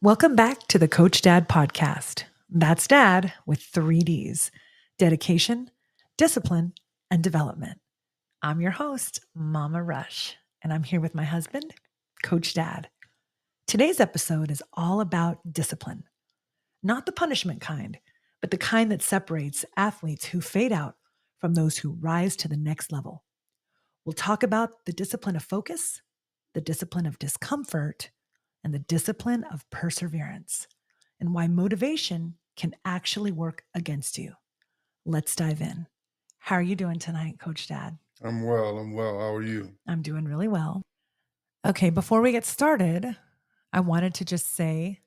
Welcome back to the Coach Dad podcast. That's Dad with 3 Ds: dedication, discipline, and development. I'm your host, Mama Rush, and I'm here with my husband, Coach Dad. Today's episode is all about discipline, not the punishment kind, but the kind that separates athletes who fade out from those who rise to the next level. We'll talk about the discipline of focus, the discipline of discomfort, and the discipline of perseverance, and why motivation can actually work against you. Let's dive in. How are you doing tonight, Coach Dad? I'm well. How are you? I'm doing really well. Okay, before we get started, I wanted to just say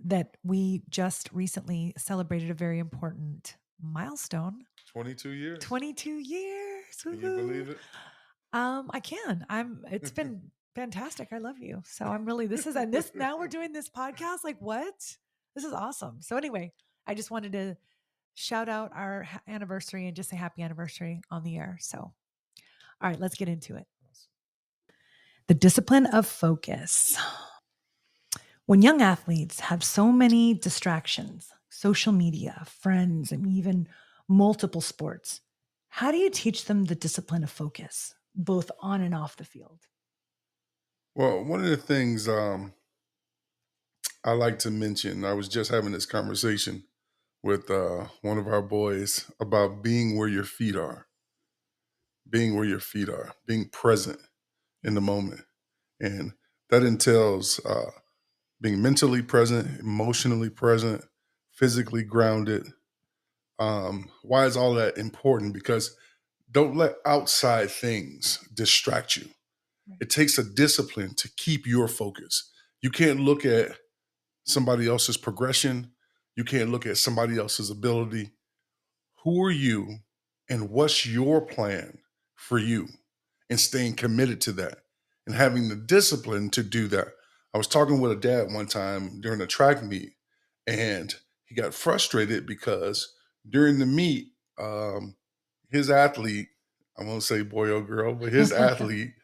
that we just recently celebrated a very important milestone. 22 years. 22 years. Can you believe it? I can. It's been fantastic. I love you. So I'm really, now we're doing this podcast. Like, what? This is awesome. So anyway, I just wanted to shout out our anniversary and just say happy anniversary on the air. So, all right, let's get into it. The discipline of focus. When young athletes have so many distractions, social media, friends, and even multiple sports, how do you teach them the discipline of focus, both on and off the field? Well, one of the things I like to mention, I was just having this conversation with one of our boys about being where your feet are, being present in the moment. And that entails being mentally present, emotionally present, physically grounded. Why is all that important? Because don't let outside things distract you. It takes a discipline to keep your focus. You can't look at somebody else's progression. You can't look at somebody else's ability. Who are you and what's your plan for you? And staying committed to that and having the discipline to do that. I was talking with a dad one time during a track meet, and he got frustrated because during the meet, his athlete, I won't say boy or girl, but his athlete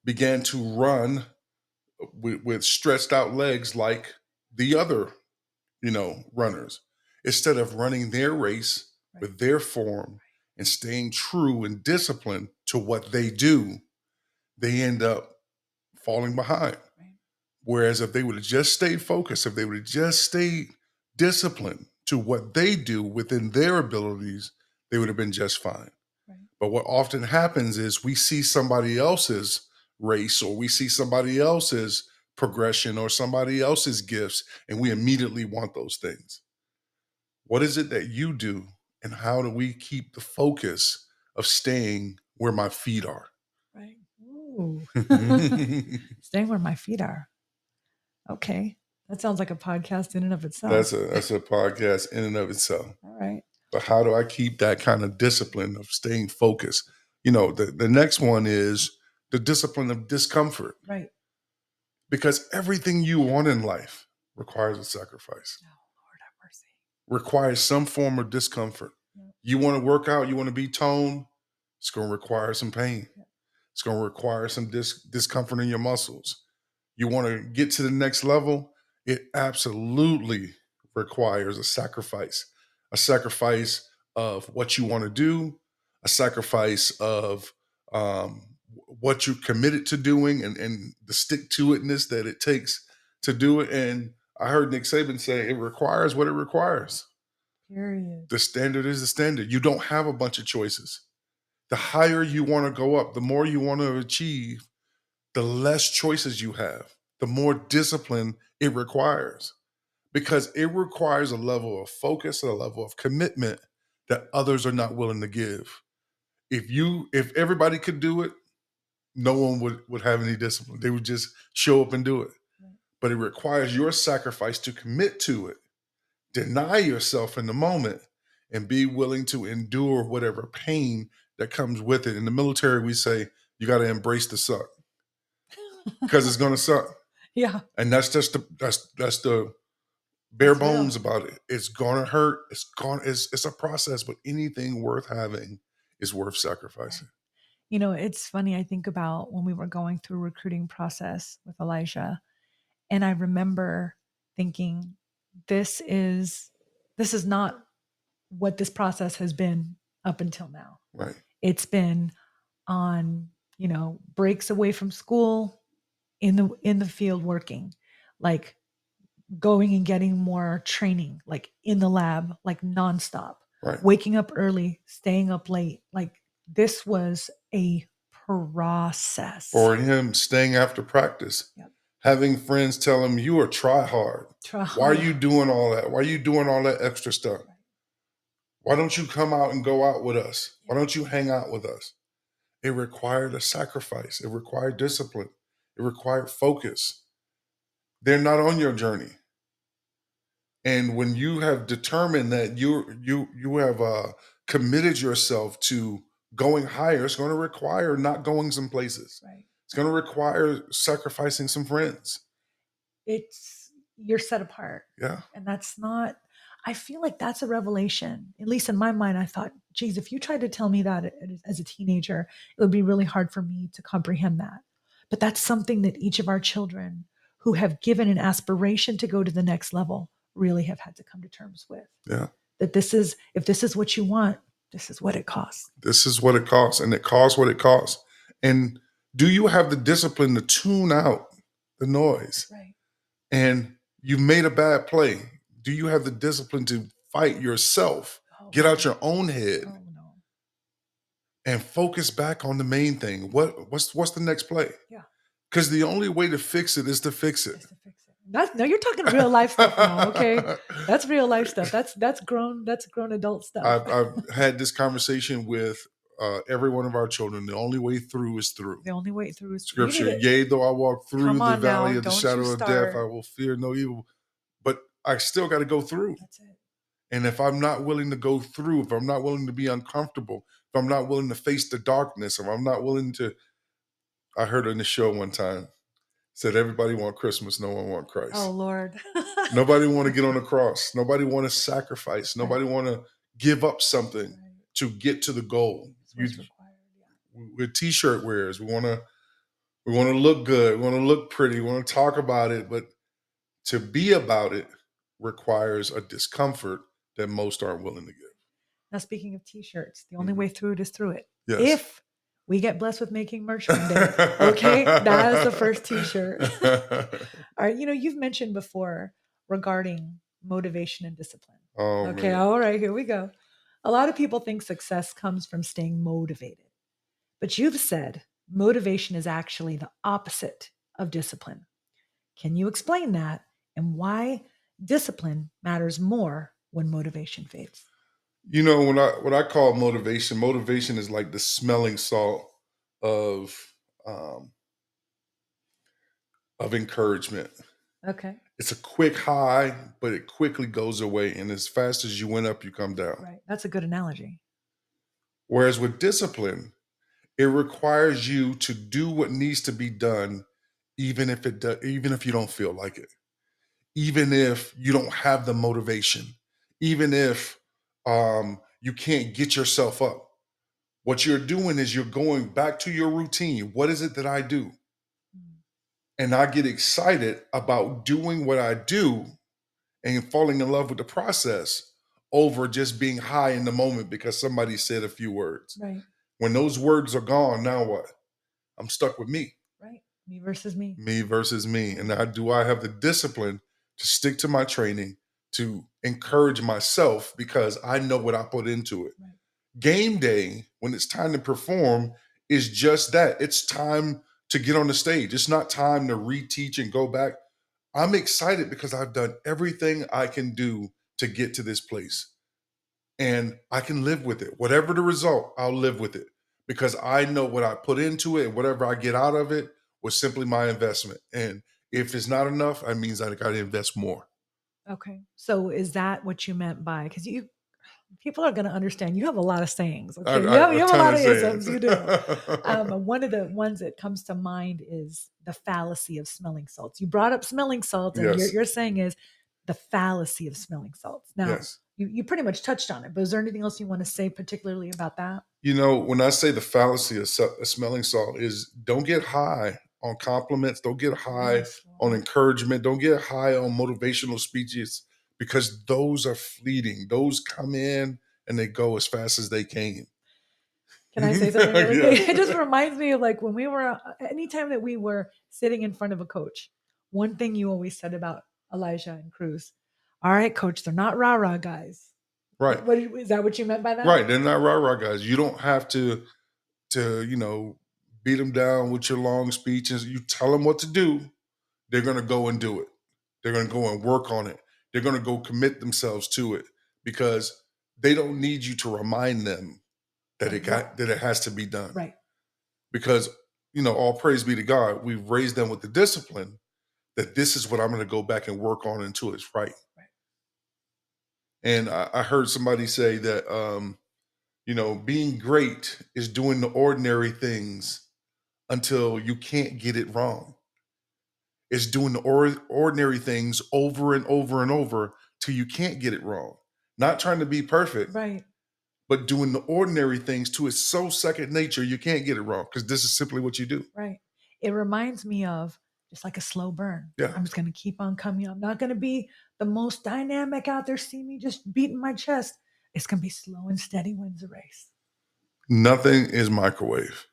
began to run with stretched out legs like the other, runners, instead of running their race with their form and staying true and disciplined to what they do. They end up falling behind. Whereas if they would have just stayed focused, if they would have just stayed disciplined to what they do within their abilities, they would have been just fine. But what often happens is we see somebody else's race, or we see somebody else's progression, or somebody else's gifts, and we immediately want those things. What is it that you do, and how do we keep the focus of staying where my feet are? Right. Ooh. Staying where my feet are. Okay. That sounds like a podcast in and of itself. That's a podcast in and of itself. All right. But how do I keep that kind of discipline of staying focused? The next one is the discipline of discomfort. Right. Because everything you want in life requires a sacrifice. Oh, Lord have mercy. Requires some form of discomfort. Yep. You want to work out, you want to be toned, it's going to require some pain. Yep. It's going to require some discomfort in your muscles. You want to get to the next level, it absolutely requires a sacrifice of what you want to do, a sacrifice of what you're committed to doing, and the stick-to-itness that it takes to do it. And I heard Nick Saban say it requires what it requires. Period. The standard is the standard. You don't have a bunch of choices. The higher you want to go up, the more you want to achieve, the less choices you have, the more discipline it requires. Because it requires a level of focus and a level of commitment that others are not willing to give. If everybody could do it, no one would have any discipline. They would just show up and do it. Right. But it requires your sacrifice to commit to it, deny yourself in the moment, and be willing to endure whatever pain that comes with it. In the military, we say you got to embrace the suck because it's going to suck. Yeah. And that's just that's the bare bones about it. It's gonna hurt. It's a process, but anything worth having is worth sacrificing. It's funny. I think about when we were going through a recruiting process with Elijah, And I remember thinking, this is not what this process has been up until now. Right. It's been on, breaks away from school, in the field working, like going and getting more training, like in the lab, like nonstop, Right. waking up early, staying up late. Like this was a process. For him, staying after practice, Yep. having friends tell him, you are try hard. Why are you doing all that? Why are you doing all that extra stuff? Right. Why don't you come out and go out with us? Why don't you hang out with us? It required a sacrifice. It required discipline. It required focus. They're not on your journey. And when you have determined that you have committed yourself to going higher, it's going to require not going some places. Right. It's going to require sacrificing some friends. You're set apart. Yeah. And that's not, I feel like that's a revelation. At least in my mind, I thought, geez, if you tried to tell me that as a teenager, it would be really hard for me to comprehend that. But that's something that each of our children who have given an aspiration to go to the next level really have had to come to terms with. Yeah. That if this is what you want, this is what it costs. This is what it costs, and it costs what it costs. And do you have the discipline to tune out the noise? Right. And you've made a bad play. Do you have the discipline to fight yourself, get out your own head, and focus back on the main thing? What's the next play? Yeah. Because the only way to fix it is to fix it. No, you're talking real life stuff now, okay? That's real life stuff. That's grown adult stuff. I've had this conversation with every one of our children. The only way through is through. The only way through is through. Scripture. Yea, though I walk through the valley of the shadow of death, I will fear no evil. But I still got to go through. That's it. And if I'm not willing to go through, if I'm not willing to be uncomfortable, if I'm not willing to face the darkness, if I'm not willing to, I heard on the show one time, said everybody want Christmas, no one want Christ. Oh, Lord. Nobody want to get on the cross. Nobody want to sacrifice. Nobody want to give up something to get to the goal. We're t-shirt wearers. We want to look good. We want to look pretty. We want to talk about it. But to be about it requires a discomfort that most aren't willing to give. Now, speaking of t-shirts, the only way through it is through it. Yes. If we get blessed with making merch one day, okay? That is the first t-shirt. All right, you've mentioned before regarding motivation and discipline. Oh, okay, man. All right, here we go. A lot of people think success comes from staying motivated. But you've said motivation is actually the opposite of discipline. Can you explain that and why discipline matters more when motivation fades? What I call motivation is like the smelling salt of encouragement. Okay. It's a quick high, but it quickly goes away. And as fast as you went up, you come down. Right. That's a good analogy. Whereas with discipline, it requires you to do what needs to be done, even if you don't feel like it, even if you don't have the motivation, even if you can't get yourself up. What you're doing is you're going back to your routine. What is it that I do? And I get excited about doing what I do and falling in love with the process over just being high in the moment because somebody said a few words. Right. When those words are gone, now what? I'm stuck with me. Right. Me versus me. Me versus me. And do I have the discipline to stick to my training, to encourage myself because I know what I put into it. Right. Game day, when it's time to perform, is just that. It's time to get on the stage. It's not time to reteach and go back. I'm excited because I've done everything I can do to get to this place. And I can live with it. Whatever the result, I'll live with it because I know what I put into it and whatever I get out of it was simply my investment. And if it's not enough, that means I got to invest more. Okay. So is that what you meant by, because people are going to understand, you have a lot of sayings. Okay? You have a lot of isms. You do. One of the ones that comes to mind is the fallacy of smelling salts. You brought up smelling salts, and yes. You're saying is the fallacy of smelling salts. Now, yes. you pretty much touched on it, but is there anything else you want to say particularly about that? When I say the fallacy of smelling salt is don't get high on compliments. Don't get high Yes, on Lord. encouragement. Don't get high on motivational speeches, because those are fleeting. Those come in and they go as fast as they came. Can I say something really quick? Yes. It just reminds me of like when we were, anytime that we were sitting in front of a coach, one thing you always said about Elijah and Cruz, all right, coach, they're not rah-rah guys. Right. What is that what you meant by that? Right. They're not rah-rah guys. You don't have to beat them down with your long speeches. You tell them what to do. They're going to go and do it. They're going to go and work on it. They're going to go commit themselves to it, because they don't need you to remind them that it has to be done. Right. Because, all praise be to God, we've raised them with the discipline that this is what I'm going to go back and work on until it's right. And I heard somebody say that, being great is doing the ordinary things until you can't get it wrong. It's doing the ordinary things over and over and over till you can't get it wrong. Not trying to be perfect, Right. but doing the ordinary things to it's so second nature you can't get it wrong, because this is simply what you do. Right. It reminds me of just like a slow burn. Yeah. I'm just going to keep on coming. I'm not going to be the most dynamic out there. See me just beating my chest. It's going to be slow and steady wins the race. Nothing is microwave.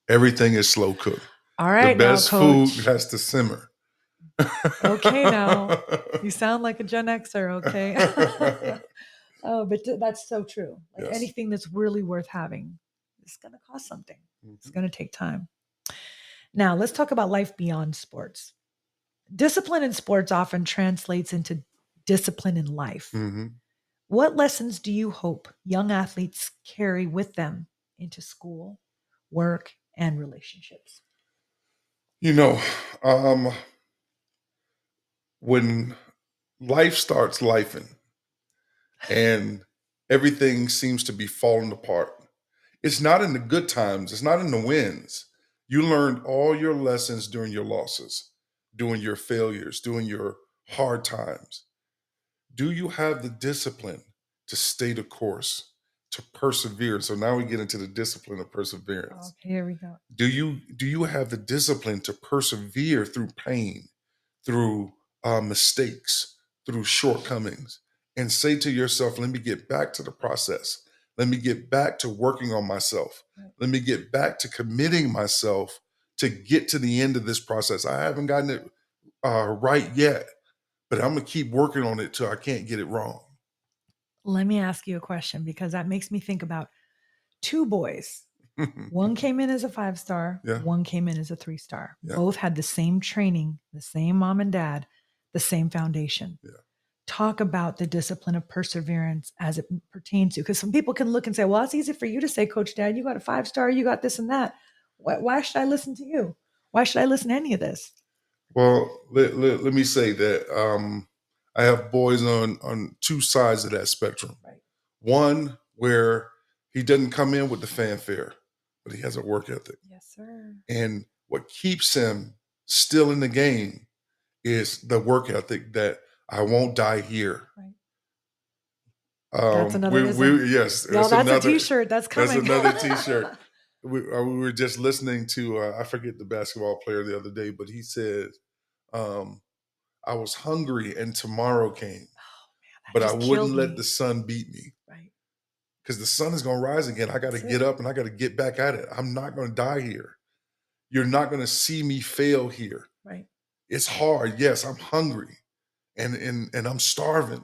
Everything is slow cooked. All right, the best now, Coach. food has to simmer. Okay, now you sound like a Gen Xer. Okay. Oh, but that's so true. Like Yes. anything that's really worth having, it's going to cost something. It's going to take time. Now, let's talk about life beyond sports. Discipline in sports often translates into discipline in life. Mm-hmm. What lessons do you hope young athletes carry with them into school, work, and relationships? When life starts lifing and everything seems to be falling apart, it's not in the good times, it's not in the wins. You learned all your lessons during your losses, during your failures, during your hard times. Do you have the discipline to stay the course, to persevere? So now we get into the discipline of perseverance. Okay, here we go. Do you have the discipline to persevere through pain, through mistakes, through shortcomings, and say to yourself, let me get back to the process. Let me get back to working on myself. Right. Let me get back to committing myself to get to the end of this process. I haven't gotten it right yet, but I'm going to keep working on it till I can't get it wrong. Let me ask you a question, because that makes me think about two boys. One came in as a 5-star, Yeah. one came in as a 3-star. Yeah. Both had the same training, the same mom and dad, the same foundation. Yeah. Talk about the discipline of perseverance as it pertains to, because some people can look and say, well, it's easy for you to say, Coach Dad, you got a 5-star, you got this and that. Why should I listen to you? Why should I listen to any of this? Well, let me say that I have boys on two sides of that spectrum. Right. One where he doesn't come in with the fanfare, but he has a work ethic. Yes, sir. And what keeps him still in the game is the work ethic that I won't die here. Right. That's another yes. Y'all, that's a t-shirt. That's coming. That's another t-shirt. We were just listening to, I forget the basketball player the other day, but he said, I was hungry and tomorrow came, but I wouldn't let the sun beat me. Right. Because the sun is going to rise again. I got to get up and I got to get back at it. I'm not going to die here. You're not going to see me fail here. Right. It's hard. Yes, I'm hungry and I'm starving,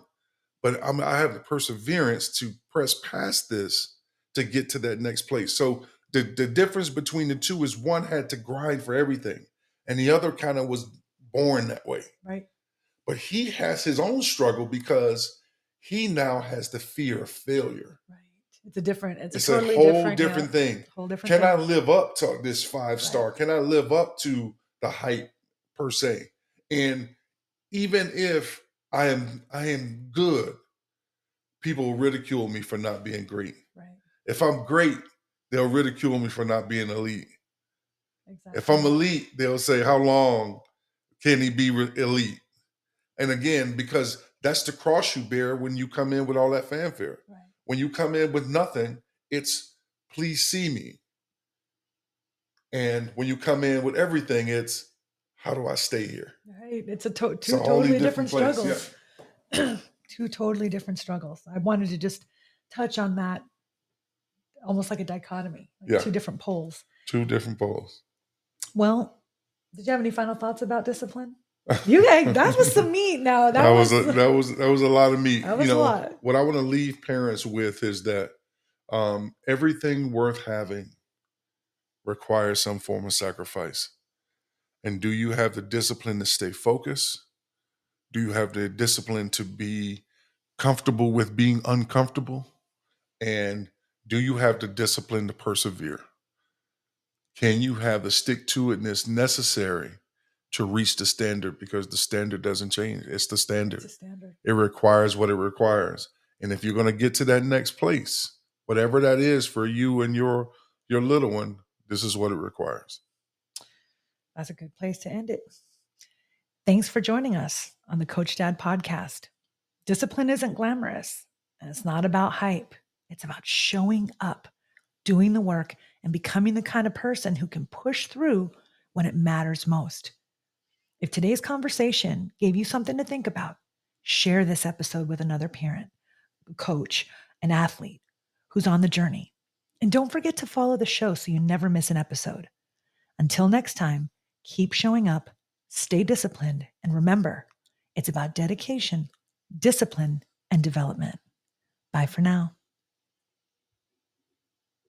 but I have the perseverance to press past this to get to that next place. So the difference between the two is one had to grind for everything and the other kind of was born that way. Right. But he has his own struggle because he now has the fear of failure. Right. It's a totally whole different thing. Whole different Can thing. I live up to this 5-star? Right. Can I live up to the hype per se? And even if I am good, people ridicule me for not being great. Right. If I'm great, they'll ridicule me for not being elite. Exactly. If I'm elite, they'll say, how long can he be elite? And again, because that's the cross you bear when you come in with all that fanfare. Right. When you come in with nothing, it's please see me. And when you come in with everything, it's how do I stay here? Right. It's a It's two a wholly totally different place. struggles. Two totally different struggles. I wanted to just touch on that almost like a dichotomy, like Yeah. two different poles. Two different poles. Well, did you have any final thoughts about discipline? That was some meat. Now that was a lot of meat. That was a lot. What I want to leave parents with is that everything worth having requires some form of sacrifice. And do you have the discipline to stay focused? Do you have the discipline to be comfortable with being uncomfortable? And do you have the discipline to persevere? Can you have the stick-to-itness necessary to reach the standard? Because the standard doesn't change. It's the standard. It's a standard. It requires what it requires. And if you're going to get to that next place, whatever that is for you and your little one, this is what it requires. That's a good place to end it. Thanks for joining us on the Coach Dad podcast. Discipline isn't glamorous, and it's not about hype. It's about showing up, doing the work, and becoming the kind of person who can push through when it matters most. If today's conversation gave you something to think about, share this episode with another parent, coach, an athlete who's on the journey. And don't forget to follow the show so you never miss an episode. Until next time, keep showing up, stay disciplined, and remember, it's about dedication, discipline, and development. Bye for now.